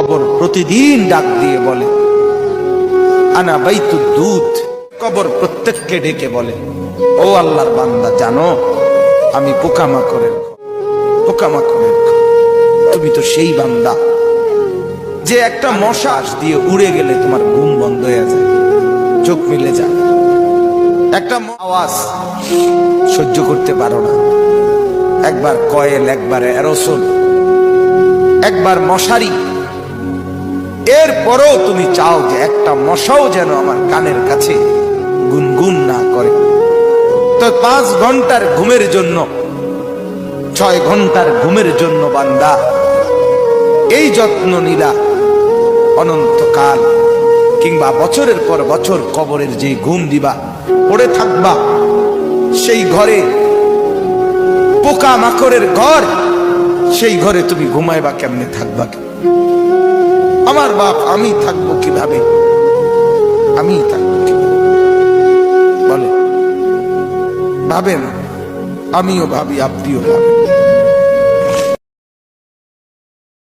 কবর প্রতিদিন ডাক দিয়ে বলে আনা বাইতুদ দুধ। কবর প্রত্যেককে ডেকে বলে, ও আল্লাহর বান্দা, জানো আমি পোকামাকড়ের ঘর। তুমি তো সেই বান্দা যে একটা মশা দিয়ে উড়ে গেলে তোমার ঘুম বন্ধ হয়ে যায়, চোখ মিলে যায়, একটা আওয়াজ সহ্য করতে পারো না, একবার কয়েল, একবার অ্যারোসোল, একবার মশারি, এরপরও তুমি চাও যে একটা মশাও যেন আমার কানের কাছে গুনগুন না করে। তো 5 ঘন্টার ঘুমের জন্য, 6 ঘন্টার ঘুমের জন্য বান্দা এই যত্ন নিলা, অনন্তকাল কিংবা বছরের পর বছর কবরের যে ঘুম দিবা, পড়ে থাকবা সেই ঘরে, পোকা মাকড়ের ঘর, সেই ঘরে তুমি ঘুমাইবা কেমনে, থাকবা? আমার বাপ, আমি থাকবো কিভাবে? আমি থাকবো কিভাবে বলে? ভাবেন, আমিও ভাবি, আপনিও ভাবেন।